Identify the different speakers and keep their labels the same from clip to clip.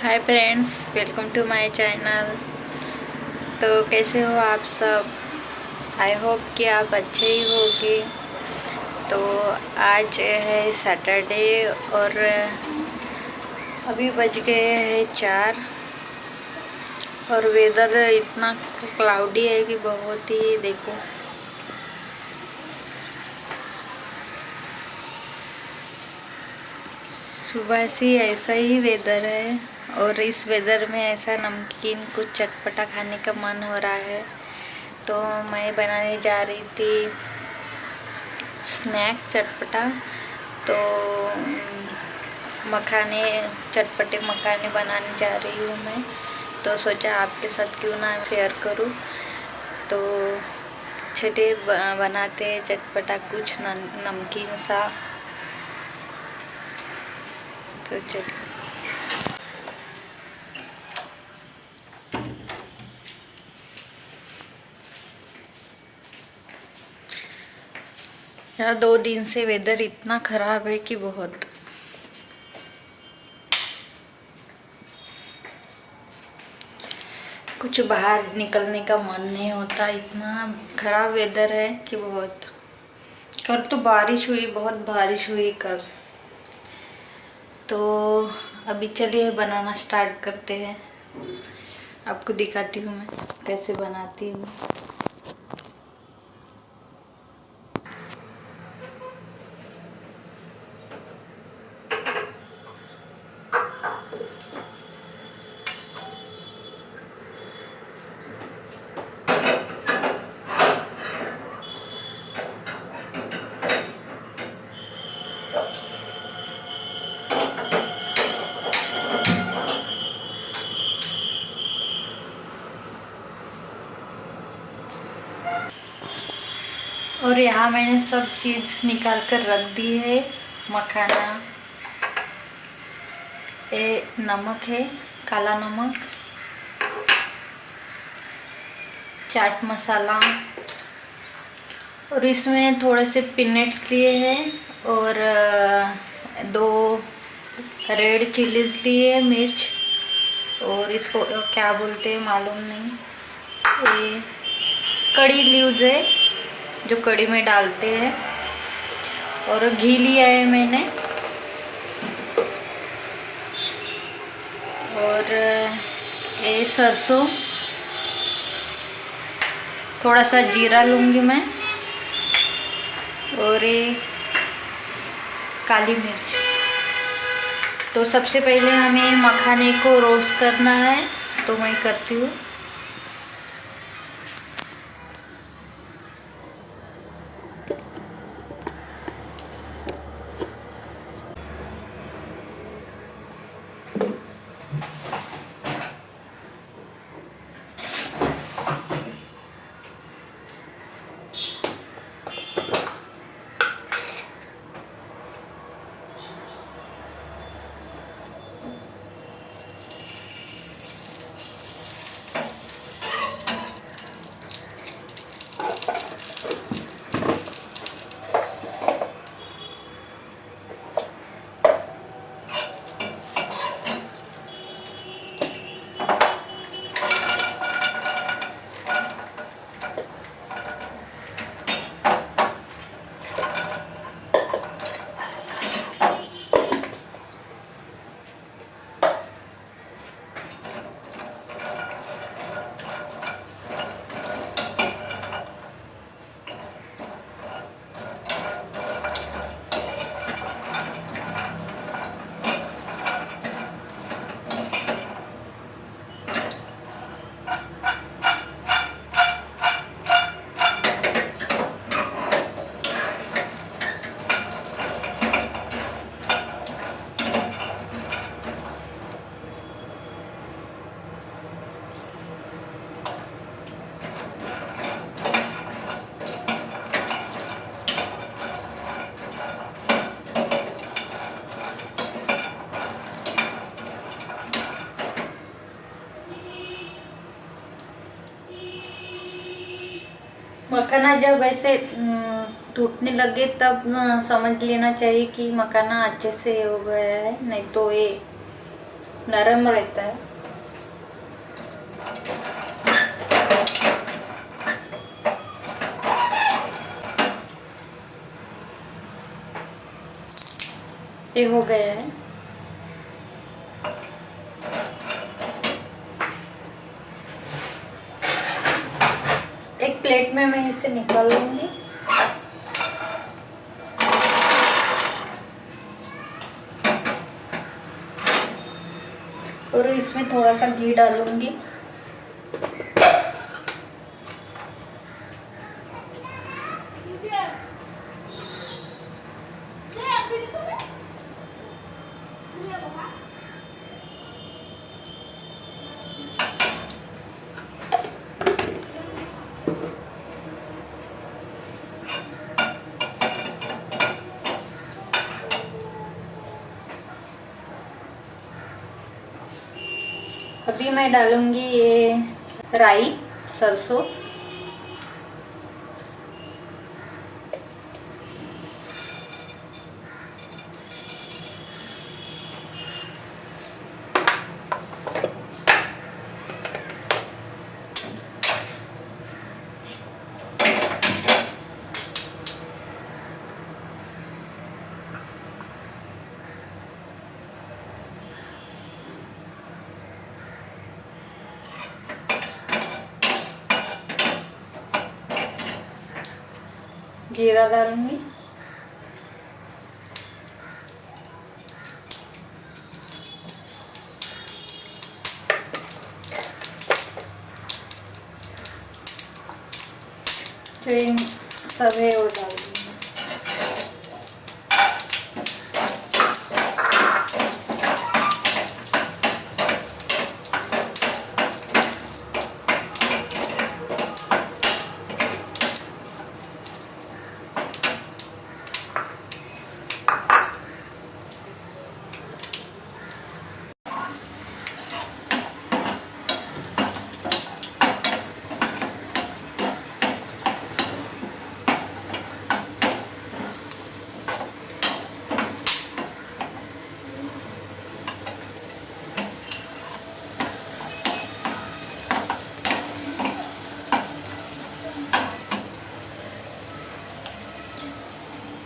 Speaker 1: Hi friends, welcome to my channel. तो कैसे हो आप सब? आई होप कि आप अच्छे ही होंगे। तो आज है सैटरडे और अभी बज गए हैं 4 और वेदर इतना क्लाउडी है कि बहुत ही देखो। सुबह से ऐसा ही वेदर है और इस वेदर में ऐसा नमकीन कुछ चटपटा खाने का मन हो रहा है। तो मैं बनाने जा रही थी स्नैक चटपटा। तो मखाने चटपटे मखाने बनाने जा रही हूँ मैं। तो सोचा आपके साथ क्यों ना शेयर करूँ। तो चटे बनाते चटपटा कुछ नमकीन सा। तो चलिए। यार 2 दिन से वेदर इतना खराब है कि बहुत। कुछ बाहर निकलने का मन नहीं होता, इतना खराब वेदर है कि बहुत। कल तो बारिश हुई, बहुत बारिश हुई कल। तो अभी चलिए बनाना स्टार्ट करते हैं। आपको दिखाती हूँ मैं कैसे बनाती हूँ। और यहाँ मैंने सब चीज़ निकाल कर रख दी है। मखाना, ये नमक है, काला नमक, चाट मसाला, और इसमें थोड़े से पीनट्स लिए हैं और 2 रेड चिलीज लिए, मिर्च, और इसको क्या बोलते हैं मालूम नहीं। ये कड़ी लीव्स है जो कड़ी में डालते हैं। और घी लिया है मैंने, और ये सरसों, थोड़ा सा जीरा लूँगी मैं, और ये काली मिर्च। तो सबसे पहले हमें मखाने को रोस्ट करना है, तो मैं करती हूँ। मखाना जब ऐसे टूटने लगे तब समझ लेना चाहिए कि मखाना अच्छे से हो गया है, नहीं तो ये नरम रहता है। ये हो गया है। एक प्लेट में मैं इसे निकाल लूंगी। और इसमें थोड़ा सा घी डालूंगी। अभी मैं डालूंगी ये राई, सरसों। जीरा डालूंगी। जो सब है वो डाल दूंगी।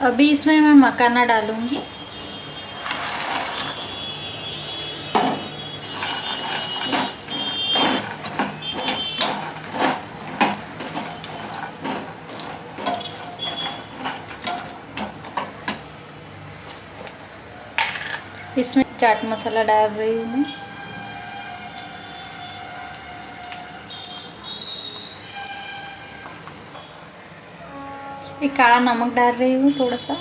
Speaker 1: अभी इसमें मैं मखाना डालूंगी। इसमें चाट मसाला डाल रही हूँ मैं। एक काला नमक डाल रही हूँ थोड़ा सा।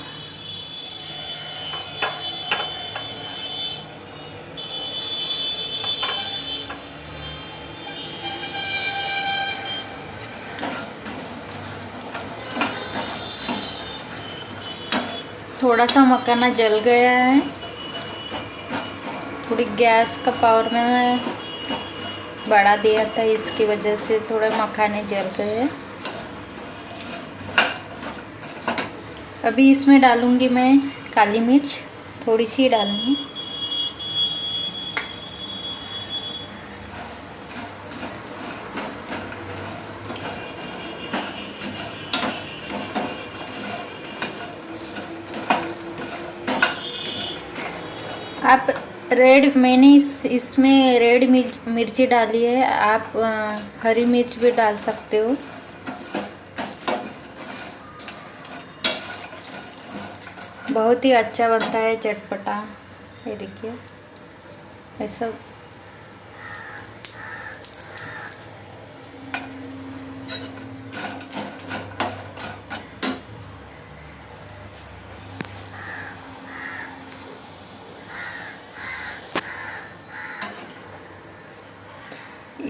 Speaker 1: थोड़ा सा मखाना जल गया है। थोड़ी गैस का पावर मैंने बढ़ा दिया था, इसकी वजह से थोड़े मखाने जल गए हैं। अभी इसमें डालूंगी मैं काली मिर्च, थोड़ी सी डालूंगी। आप मैंने इसमें रेड मिर्ची डाली है। आप हरी मिर्च भी डाल सकते हो। बहुत ही अच्छा बनता है चटपटा। ये देखिए ऐसा।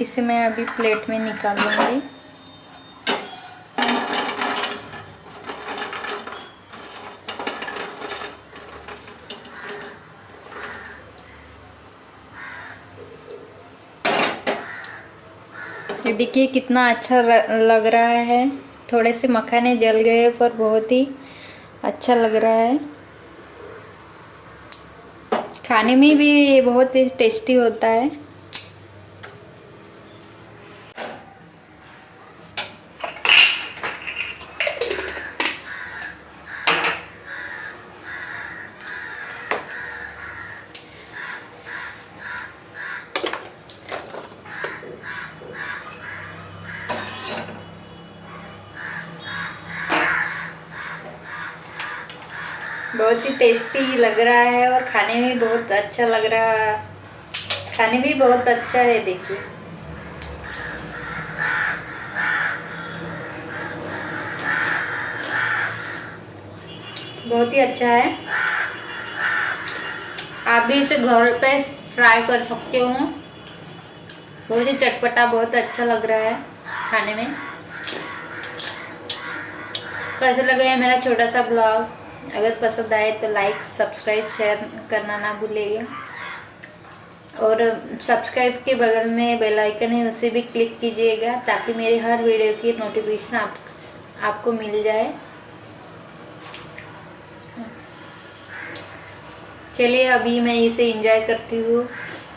Speaker 1: इसे मैं अभी प्लेट में निकाल लूँगी। ये देखिए कितना अच्छा लग रहा है। थोड़े से मखाने जल गए पर बहुत ही अच्छा लग रहा है। खाने में भी ये बहुत ही टेस्टी होता है। बहुत ही टेस्टी लग रहा है और खाने में बहुत अच्छा लग रहा है। खाने में बहुत अच्छा है, देखिए। बहुत ही अच्छा है। आप भी इसे घर पे ट्राई कर सकते हो। बहुत ही चटपटा, बहुत अच्छा लग रहा है खाने में। कैसा लगा है मेरा छोटा सा ब्लॉग? अगर पसंद आए तो लाइक, सब्सक्राइब, शेयर करना ना भूलिएगा। और सब्सक्राइब के बगल में बेल आइकन है, उसे भी क्लिक कीजिएगा ताकि मेरे हर वीडियो की नोटिफिकेशन आपको मिल जाए। चलिए अभी मैं इसे एंजॉय करती हूँ।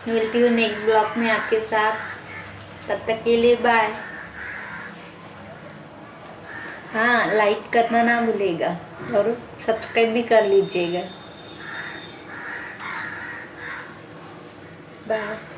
Speaker 1: मिलती हूँ नेक्स्ट ब्लॉग में आपके साथ। तब तक के लिए बाय। हाँ, लाइक करना ना भूलिएगा और सब्सक्राइब भी कर लीजिएगा। बाय।